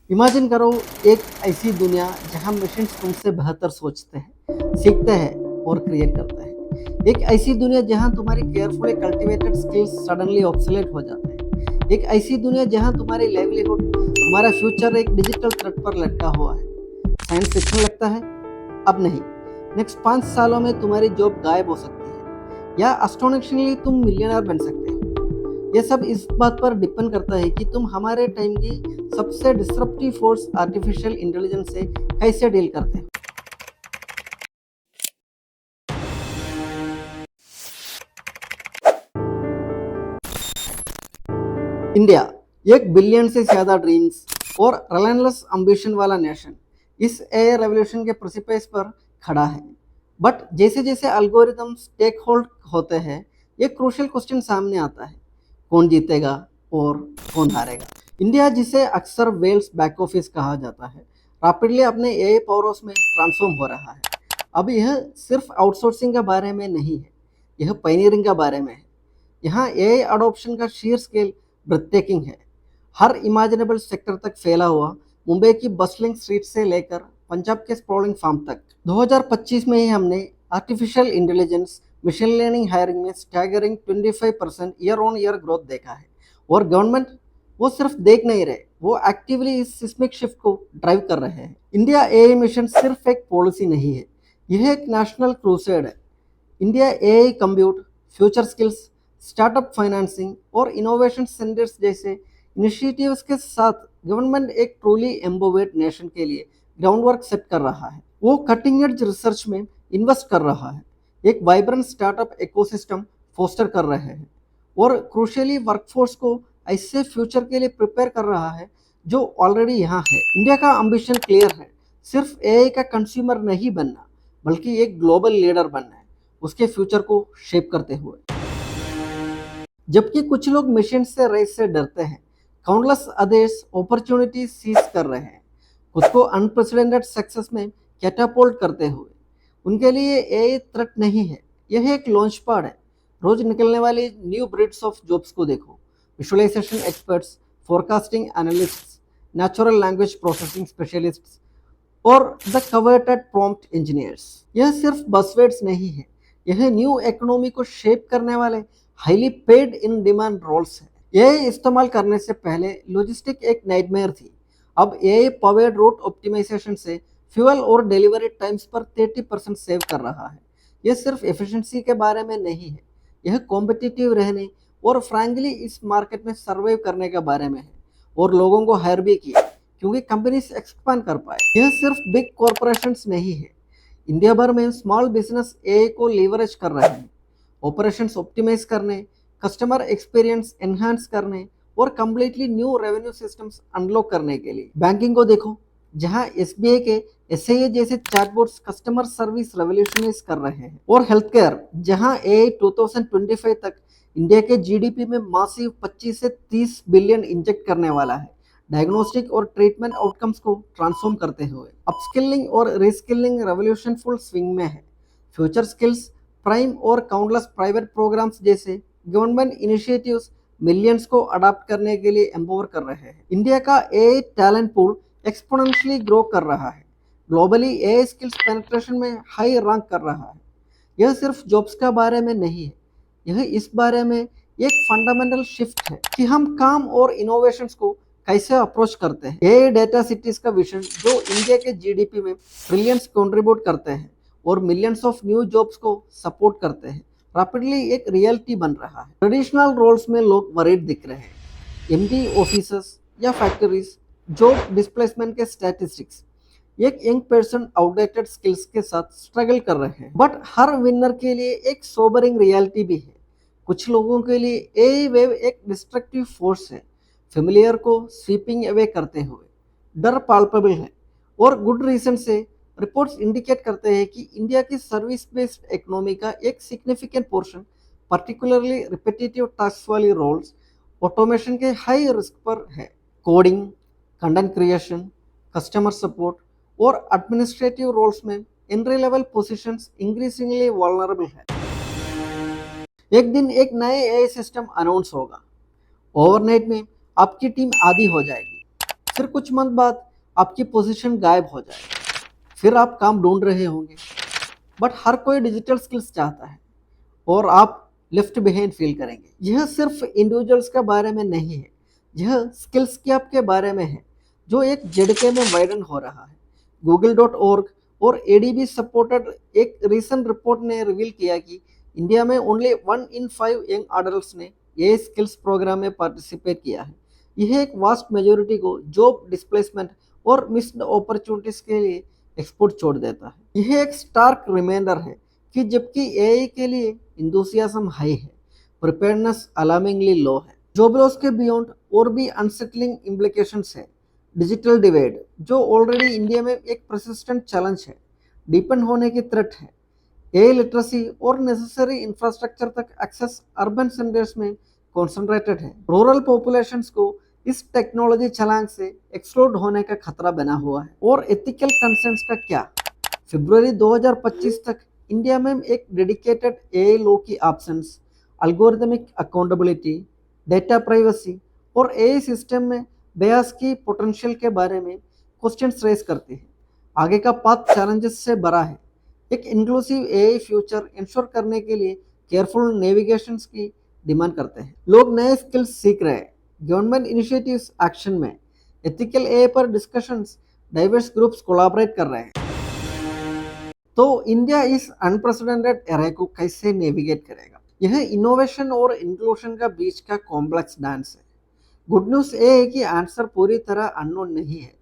Imagine करो एक ऐसी दुनिया जहां मशीन्स तुमसे बेहतर सोचते हैं, सीखते हैं और क्रिएट करते हैं। एक ऐसी दुनिया जहां तुम्हारी carefully cultivated skills suddenly obsolete हो जाते हैं। एक ऐसी दुनिया जहां तुम्हारी लाइवलीहुड, तुम्हारा फ्यूचर एक डिजिटल थ्रेड पर लटका हुआ है। साइंस फिक्शन लगता है? अब नहीं। नेक्स्ट 5 सालों में तुम्हारी जॉब गायब हो सकती है या एस्टोनिशिंगली तुम मिलियनर बन सकते हो। ये सब इस बात पर डिपेंड करता है कि तुम हमारे टाइम की सबसे डिस्रप्टिव फोर्स आर्टिफिशियल इंटेलिजेंस से कैसे डील करते हो। इंडिया, एक बिलियन से ज्यादा ड्रीम्स और रिलेंटलेस एम्बिशन वाला नेशन, इस एआई रेवोल्यूशन के प्रेसिपिस पर खड़ा है। बट जैसे जैसे एल्गोरिदम्स टेक होल्ड होते हैं, एक क्रूशियल क्वेश्चन सामने आता है, कौन जीतेगा और कौन हारेगा। इंडिया, जिसे अक्सर वेल्स बैक ऑफिस कहा जाता है, रैपिडली अपने एआई पावर्स में ट्रांसफॉर्म हो रहा है। अब यह सिर्फ आउटसोर्सिंग के बारे में नहीं है, यह पायनियरिंग के बारे में है। यहाँ एआई अडॉप्शन का शीयर स्केल ब्रेथटेकिंग है। हर इमेजिनेबल सेक्टर तक फैला हुआ, मुंबई की बस्लिंग स्ट्रीट से लेकर पंजाब के स्प्रॉलिंग फार्म तक। 2025 में ही हमने artificial intelligence machine learning hiring में staggering 25% year on year growth देखा है। और गवर्नमेंट वो सिर्फ देख नहीं रहे, वो एक्टिवली इस सिस्मिक शिफ्ट को ड्राइव कर रहे हैं। इंडिया एआई मिशन सिर्फ एक पॉलिसी नहीं है, यह एक नेशनल क्रूसेड है। India AI compute, future skills, startup financing और इनोवेशन सेंटर्स जैसे इनिशिएटिव्स के साथ गवर्नमेंट एक ट्रूली एम्पावर्ड नेशन के लिए ग्राउंड वर्क सेट कर रहा है। वो कटिंग एज रिसर्च में इन्वेस्ट कर रहा है, एक वाइब्रेंट स्टार्टअप इकोसिस्टम फोस्टर कर रहे हैं और क्रूशियली वर्कफोर्स को ऐसे फ्यूचर के लिए प्रिपेयर कर रहा है जो ऑलरेडी यहाँ है। इंडिया का एम्बिशन क्लियर है, सिर्फ एआई का कंज्यूमर नहीं बनना, बल्कि एक ग्लोबल लीडर बनना है, उसके फ्यूचर को शेप करते हुए। जबकि कुछ लोग मशीन से रेस से डरते हैं, काउंटलेस अदर्स अपॉर्चुनिटी सीज कर रहे हैं, खुद को अनप्रेसिडेंटेड सक्सेस में कैटापोल्ट करते हुए। उनके लिए एआई थ्रेट नहीं है, यह एक लॉन्च पैड है। रोज निकलने वाली न्यू ब्रीड्स ऑफ जॉब्स को देखो, visualisation experts, forecasting analysts, natural language processing specialists और द कवर्टेड प्रॉम्प्ट इंजीनियर्स। यह सिर्फ बसवर्ड्स नहीं है, यह न्यू इकोनॉमी को शेप करने वाले highly paid in demand roles है। एआई इस्तेमाल करने से पहले लॉजिस्टिक एक नाइटमेयर थी, अब एआई पावर्ड रूट ऑप्टिमाइजेशन से फ्यूल और डिलीवरी टाइम्स पर 30% सेव कर रहा है। यह सिर्फ एफिशिएंसी के बारे में नहीं है, यह कॉम्पिटिटिव रहने और फ्रैंकली इस मार्केट में सर्वाइव करने के बारे में है। और लोगों को हायर भी किया क्योंकि कंपनीज एक्सपांड कर पाए। यह सिर्फ बिग कॉरपोरेशंस नहीं है, इंडिया भर में स्मॉल बिजनेस एआई को लीवरेज कर रहे हैं, ऑपरेशंस ऑप्टिमाइज करने, कस्टमर एक्सपीरियंस एनहांस करने और completely new revenue systems unlock करने के लिए। बैंकिंग को देखो, जहां एसबीआई के एसआईए जैसे चैटबॉट्स कस्टमर सर्विस रेवोल्यूशनाइज कर रहे हैं। और हेल्थ केयर, जहां एआई 2025 तक इंडिया के जीडीपी में मासिव 25 से 30 बिलियन इंजेक्ट करने वाला है, डायग्नोस्टिक और ट्रीटमेंट आउटकम्स को ट्रांसफॉर्म करते हुए। अपस्किलिंग और रीस्किलिंग रेवोल्यूशन फुल स्विंग में है। फ्यूचर स्किल्स प्राइम और काउंटलेस प्राइवेट प्रोग्राम्स जैसे गवर्नमेंट इनिशिएटिव्स मिलियंस को अडॉप्ट करने के लिए एम्पावर कर रहे हैं। इंडिया का AI talent pool exponentially grow कर रहा है, ग्लोबली एआई स्किल्स पेनिट्रेशन में हाई रैंक कर रहा है। यह सिर्फ जॉब्स का बारे में नहीं है, यह इस बारे में एक फंडामेंटल शिफ्ट है कि हम काम और इनोवेशंस को कैसे अप्रोच करते हैं। एआई डेटा सिटीज का विजन जो इंडिया के जीडीपी में ट्रिलियंस कंट्रीब्यूट करते हैं और मिलियंस ऑफ न्यू जॉब्स को सपोर्ट करते हैं, रैपिडली एक रियलिटी बन रहा है। ट्रेडिशनल रोल्स में लोग वरीड दिख रहे हैं, एमडी ऑफिसर्स या फैक्ट्रीज, जॉब डिस्प्लेसमेंट के स्टैटिस्टिक्स, एक यंग पर्सन आउटडेटेड स्किल्स के साथ स्ट्रगल कर रहे हैं। बट हर विनर के लिए एक सोबरिंग रियलिटी भी है। कुछ लोगों के लिए एआई वेव एक डिस्ट्रक्टिव फोर्स है, फेमिलियर को स्वीपिंग अवे करते हुए। डर पाल्पेबल है और गुड रीजन से। रिपोर्ट्स इंडिकेट करते हैं कि इंडिया की सर्विस बेस्ड इकोनॉमी का एक significant portion, particularly repetitive task वाली रोल्स, ऑटोमेशन के हाई रिस्क पर है। Coding, content creation, customer support और एडमिनिस्ट्रेटिव रोल्स में entry level positions increasingly vulnerable है। एक दिन एक नए एआई सिस्टम अनाउंस होगा, ओवरनाइट में आपकी टीम आधी हो जाएगी, फिर कुछ मंथ बाद आपकी पोजीशन गायब हो जाए, फिर आप काम ढूंढ रहे होंगे। बट हर कोई डिजिटल स्किल्स चाहता है और आप लेफ्ट बिहाइंड फील करेंगे। यह सिर्फ इंडिविजुअल्स के बारे में नहीं है, यह स्किल्स गैप के बारे में है जो एक झटके में वाइडन हो रहा है। Google.org और एडीबी सपोर्टेड एक रीसेंट रिपोर्ट ने रिवील किया कि इंडिया में ओनली 1 in 5 यंग अडल्ट्स ने ये स्किल्स प्रोग्राम में पार्टिसिपेट किया है। यह एक वास्ट मेजोरिटी को जॉब डिस्प्लेसमेंट और मिस्ड अपॉर्चुनिटीज के लिए एक्सपोर्ट छोड़ देता है। यह एक स्टार्क रिमाइंडर है कि जबकि एआई के लिए इंथुसियाज्म हाई है, प्रिपेयरनेस अलार्मिंगली लो है। जॉब लॉस के बियॉन्ड और भी अनसेटलिंग इम्प्लीकेशंस है। डिजिटल डिवाइड जो ऑलरेडी इंडिया में एक परसिस्टेंट चैलेंज है, डीपन होने की थ्रेट है। एआई लिटरेसी और नेसेसरी इंफ्रास्ट्रक्चर तक एक्सेस अर्बन सेंटर्स में कॉन्सेंट्रेटेड है। रूरल पॉपुलेशंस को इस टेक्नोलॉजी छलांग से एक्सप्लोड होने का खतरा बना हुआ है। और एथिकल कंसर्न्स का क्या? फरवरी 2025 तक इंडिया में एक डेडिकेटेड एआई लॉ की absence, algorithmic accountability, data privacy और एआई सिस्टम में बयास की पोटेंशियल के बारे में क्वेश्चंस रेज करती है। आगे का पाथ चैलेंजेस से भरा है। एक इंक्लूसिव एआई फ्यूचर इंश्योर करने के लिए केयरफुल नेविगेशंस की डिमांड करते हैं। लोग नए स्किल्स सीख रहे हैं, गवर्नमेंट इनिशिएटिव्स एक्शन में, एथिकल एआई पर डिस्कशंस, डाइवर्स ग्रुप्स कोलैबोरेट कर रहे हैं। तो इंडिया इस अनप्रेसिडेंटेड एरा को कैसे नेविगेट करेगा? यह इनोवेशन और इंक्लूशन का बीच का कॉम्प्लेक्स डांस है। गुड न्यूज ये है कि आंसर पूरी तरह अननोन नहीं है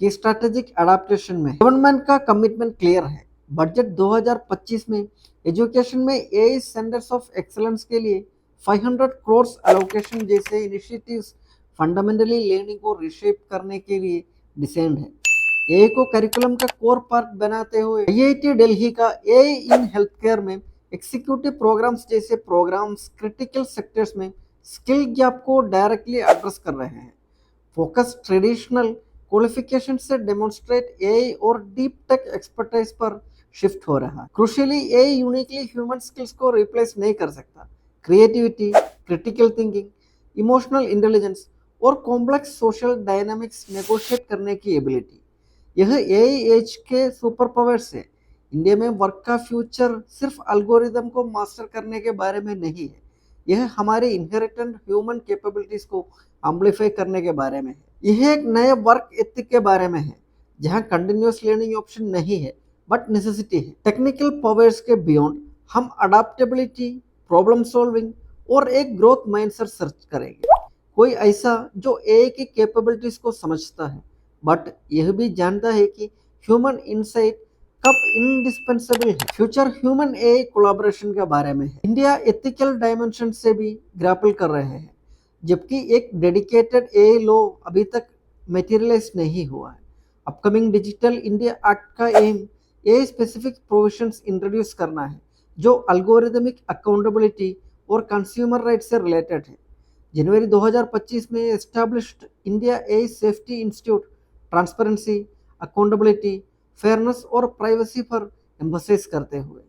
कि स्ट्रेटेजिक अडेप्टेशन में गवर्नमेंट का कमिटमेंट क्लियर है। बजट 2025 में एजुकेशन में एआई सेंटर्स ऑफ एक्सीलेंस के लिए 500 करोड़ एलोकेशन जैसे इनिशिएटिव्स फंडामेंटली लर्निंग को रिशेप करने के लिए डिजाइंड है। एआई को करिकुलम का कोर पार्ट बनाते हुए आईआईटी दिल्ली का एआई इन हेल्थ केयर में एग्जीक्यूटिव प्रोग्राम्स जैसे प्रोग्राम्स क्रिटिकल सेक्टर्स में स्किल गैप को डायरेक्टली एड्रेस कर रहे हैं। फोकस ट्रेडिशनल क्वालिफिकेशन से डेमोन्स्ट्रेट एआई और डीप टेक एक्सपर्टाइज पर शिफ्ट हो रहा है। Crucially AI uniquely human skills को रिप्लेस नहीं कर सकता। Creativity, critical thinking, emotional intelligence और कॉम्प्लेक्स सोशल डायनामिक्स नेगोशिएट करने की एबिलिटी, यह एआई एज के सुपर पावर्स है। इंडिया में वर्क का फ्यूचर सिर्फ एल्गोरिदम को मास्टर करने के बारे में नहीं है, यह हमारे इनहेरिटेंट ह्यूमन कैपेबिलिटीज को एम्प्लीफाई करने के बारे में है। यह एक नए वर्क एथिक के बारे में है जहां कंटिन्यूअस लर्निंग ऑप्शन नहीं है बट नेसेसिटी है। टेक्निकल पावर्स के बियॉन्ड हम अडेप्टेबिलिटी, प्रॉब्लम सॉल्विंग और एक ग्रोथ माइंडसेट सर्च करेंगे। कोई ऐसा जो एआई की कैपेबिलिटीज को समझता है बट यह भी जानता है कि ह्यूमन इनसाइट कब इंडिस्पेंसेबल है। फ्यूचर ह्यूमन एआई कोलैबोरेशन के बारे में है। इंडिया एथिकल डायमेंशन से भी ग्रैपल कर रहे हैं, जबकि एक डेडिकेटेड एआई लॉ अभी तक मटेरियलाइज नहीं हुआ है। अपकमिंग डिजिटल इंडिया एक्ट का aim AI specific provisions introduce करना है जो अल्गोरिथमिक अकाउंटेबिलिटी और कंज्यूमर राइट से रिलेटेड है। जनवरी 2025 में established India AI safety institute transparency, accountability, fairness और प्राइवेसी पर एम्फसाइज करते हुए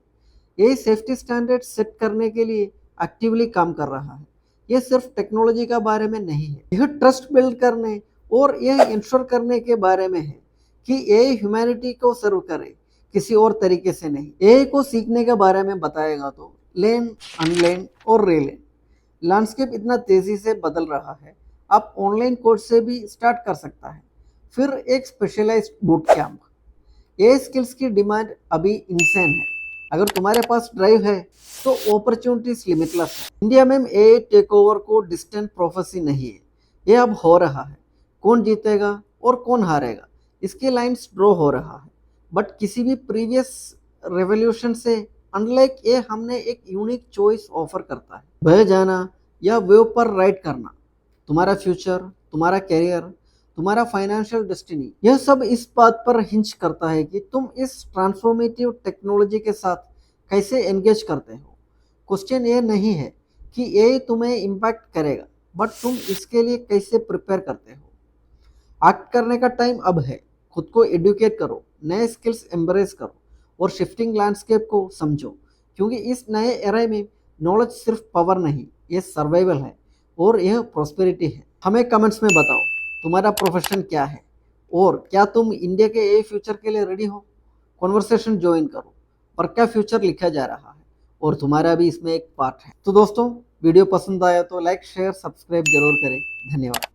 ये सेफ्टी स्टैंडर्ड सेट करने के लिए एक्टिवली काम कर रहा है। यह सिर्फ टेक्नोलॉजी का बारे में नहीं है, यह ट्रस्ट बिल्ड करने और यह इंश्योर करने के बारे में है कि एआई ह्यूमैनिटी को सर्व करे, किसी और तरीके से नहीं। एआई को सीखने के बारे में बताएगा तो लर्न, अनलर्न और रीलर्न। लैंडस्केप इतना तेजी से बदल रहा है, आप ऑनलाइन कोर्स से भी स्टार्ट कर सकता है, फिर एक स्पेशलाइज्ड बूट कैंप। ये स्किल्स की डिमांड अभी इंसेन है। अगर तुम्हारे पास ड्राइव है तो अपॉर्चुनिटीज लिमिटलेस है। इंडिया में एआई टेक ओवर को डिस्टेंट प्रोफेसी नहीं है, ये अब हो रहा है। कौन जीतेगा और कौन हारेगा इसकी लाइन्स ड्रॉ हो रहा है, बट किसी भी प्रीवियस रेवोल्यूशन से अनलाइक ये हमने एक यूनिक चॉइस ऑफर करता है। बह जाना या वेव पर राइड करना, तुम्हारा फ्यूचर, तुम्हारा कैरियर, तुम्हारा फाइनेंशियल डेस्टिनी, यह सब इस बात पर हिंज करता है कि तुम इस ट्रांसफॉर्मेटिव टेक्नोलॉजी के साथ कैसे एंगेज करते हो। क्वेश्चन ये नहीं है कि ये तुम्हें इम्पैक्ट करेगा, बट तुम इसके लिए कैसे प्रिपेयर करते हो। एक्ट करने का टाइम अब है। खुद को एडुकेट करो, नए स्किल्स एम्ब्रेस करो और शिफ्टिंग लैंडस्केप को समझो, क्योंकि इस नए एरा में नॉलेज सिर्फ पावर नहीं, ये सर्वाइवल है और यह प्रॉस्पेरिटी है। हमें कमेंट्स में बताओ तुम्हारा प्रोफेशन क्या है और क्या तुम इंडिया के ए फ्यूचर के लिए रेडी हो। कॉन्वर्सेशन ज्वाइन करो, पर क्या फ्यूचर लिखा जा रहा है और तुम्हारा भी इसमें एक पार्ट है। तो दोस्तों, वीडियो पसंद आया तो लाइक शेयर सब्सक्राइब जरूर करें। धन्यवाद।